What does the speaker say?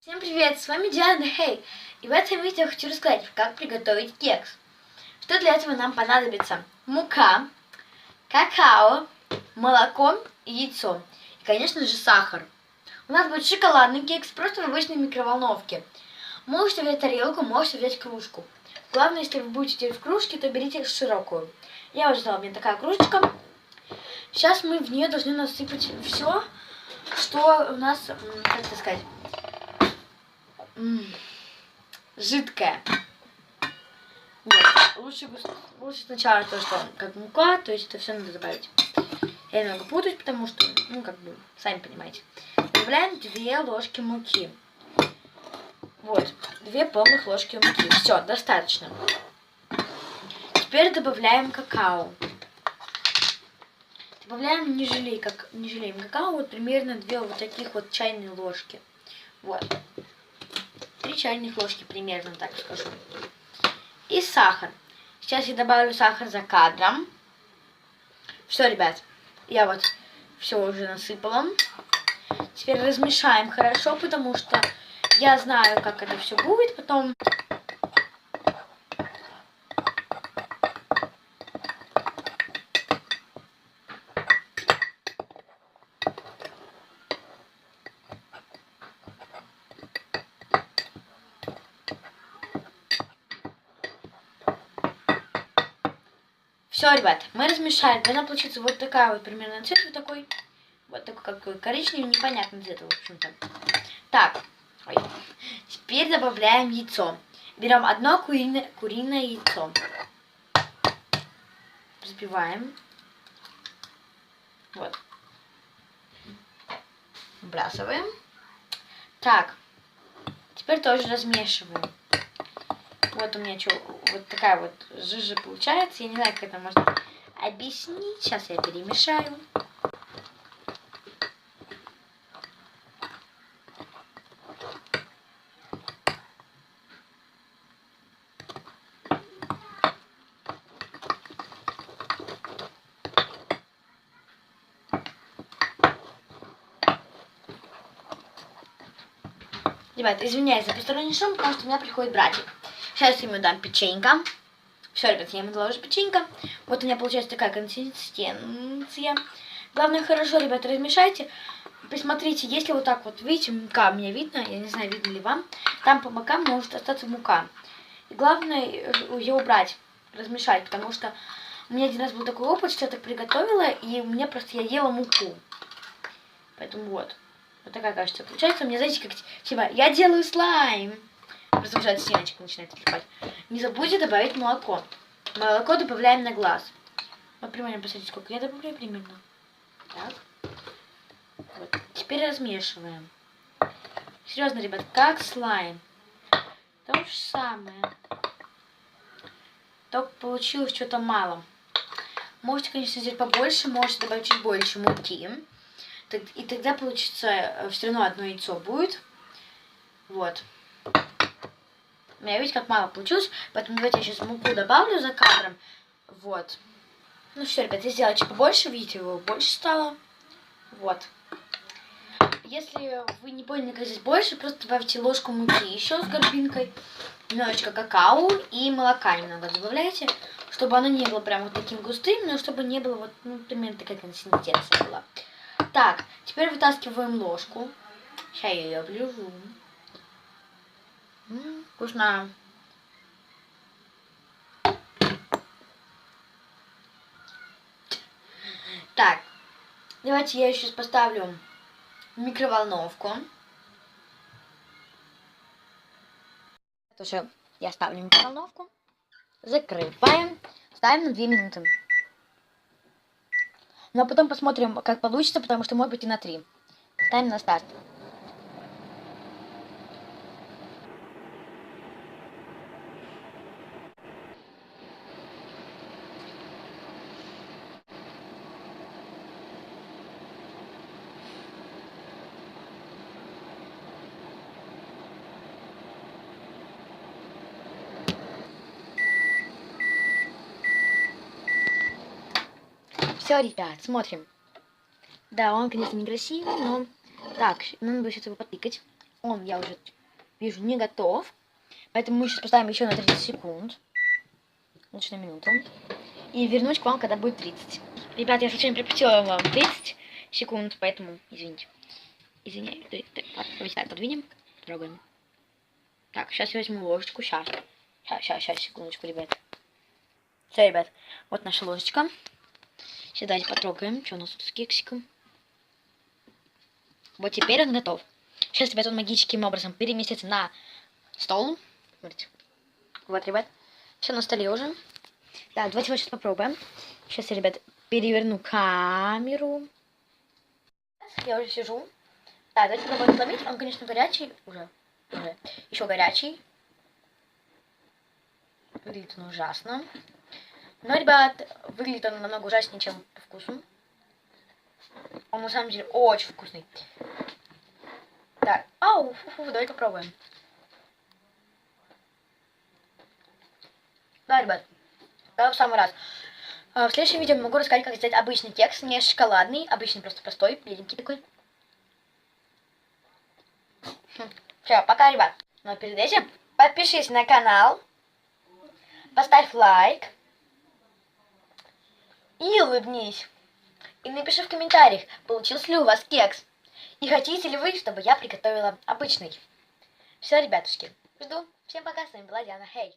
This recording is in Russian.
Всем привет, с вами Диана Хей, и в этом видео я хочу рассказать, как приготовить кекс. Что для этого нам понадобится? Мука, какао, молоко и яйцо. И, конечно же, сахар. У нас будет шоколадный кекс, просто в обычной микроволновке. Можете взять тарелку, можете взять кружку. Главное, если вы будете делать в кружке, то берите широкую. Я уже взяла, у меня такая кружечка. Сейчас мы в нее должны насыпать все, что у нас, как это сказать, жидкое. Нет, лучше сначала то, что как мука, то есть это все надо добавить. Я немного путаюсь, потому что, сами понимаете. Добавляем 2 ложки муки. Вот, 2 полных ложки муки. Все, достаточно. Теперь добавляем какао. Добавляем, не жалеем какао, вот примерно 2 вот таких вот чайные ложки. Вот. 3 чайных ложки примерно, так скажу. И сахар. Сейчас я добавлю сахар за кадром. Все, ребят, я вот все уже насыпала. Теперь размешаем хорошо, потому что я знаю, как это все будет потом. Все, ребят, мы размешали. Должна получиться вот такая вот примерно цвет, вот такой какой коричневый, непонятный цвет, в общем-то. Так, теперь добавляем яйцо. Берем одно куриное яйцо. Взбиваем. Вот. Выбрасываем. Так, теперь тоже размешиваем. Вот у меня вот такая вот жижа получается. Я не знаю, как это можно объяснить. Сейчас я перемешаю. Ребят, извиняюсь за посторонний шум, потому что у меня приходит братик. Сейчас я ему дам печенька. Все, ребят, я ему дала уже печенька. Вот у меня получается такая консистенция. Главное, хорошо, ребят, размешайте. Посмотрите, если вот так вот, видите, мука меня видно, я не знаю, видно ли вам. Там по бокам может остаться мука. И главное ее убрать, размешать, потому что у меня один раз был такой опыт, что я так приготовила, и у меня просто я ела муку. Поэтому вот. Вот такая, кажется, получается. У меня, знаете, как типа, я делаю слайм. Просто уже от стеночек начинает отлипать. Не забудьте добавить молоко. Молоко добавляем на глаз. Вот примерно, посмотрите, сколько я добавляю примерно. Так. Вот. Теперь размешиваем. Серьезно, ребят, как слайм. То же самое. Только получилось что-то мало. Можете, конечно, сделать побольше, можете добавить чуть больше муки. И тогда получится все равно одно яйцо будет. Вот. У меня, видите, как мало получилось. Поэтому давайте я сейчас муку добавлю за кадром. Вот. Ну все, ребят, я сделала чуть побольше. Видите, его больше стало. Вот. Если вы не поняли, как здесь больше, просто добавьте ложку муки еще с горбинкой. Немножечко какао и молока немного добавляйте. Чтобы оно не было прям вот таким густым, но чтобы не было вот, примерно такая консистенция была. Так, теперь вытаскиваем ложку. Сейчас я ее оближу. Вкусно. Так, давайте я еще поставлю в микроволновку. Тоже я ставлю в микроволновку. Закрываем. Ставим на 2 минуты. Но потом посмотрим, как получится, потому что может быть и на 3. Ставим на старт. Все, ребят, смотрим. Да, он, конечно, некрасивый, но... Так, надо будет сейчас его потыкать. Я уже вижу, не готов. Поэтому мы сейчас поставим еще на 30 секунд. Лучше на минуту. И вернусь к вам, когда будет 30. Ребят, я случайно пропустила вам 30 секунд, поэтому извините. Извиняюсь. Давайте так, подвинем. Трогаем. Так, сейчас я возьму ложечку. Сейчас, секундочку, ребят. Все, ребят, вот наша ложечка. Сейчас давайте потрогаем, что у нас тут с кексиком. Вот теперь он готов. Сейчас, ребят, он магическим образом переместится на стол. Смотрите. Вот, ребят. Все на столе уже. Да, давайте вот сейчас попробуем. Сейчас я, ребят, переверну камеру. Я уже сижу. Да, давайте попробуем сломить. Он, конечно, горячий. Уже. Еще горячий. Выглядит он ужасно. Но, ребят, выглядит он намного ужаснее, чем по вкусу. Он на самом деле очень вкусный. Так, давай попробуем. Да, ребят, в самый раз. В следующем видео могу рассказать, как сделать обычный кекс, не шоколадный, обычный, просто простой, беленький такой. Все, пока, ребят. Но перед этим подпишись на канал, поставь лайк и улыбнись. И напиши в комментариях, получился ли у вас кекс. И хотите ли вы, чтобы я приготовила обычный. Все, ребятушки, жду. Всем пока, с вами была Диана. Хей!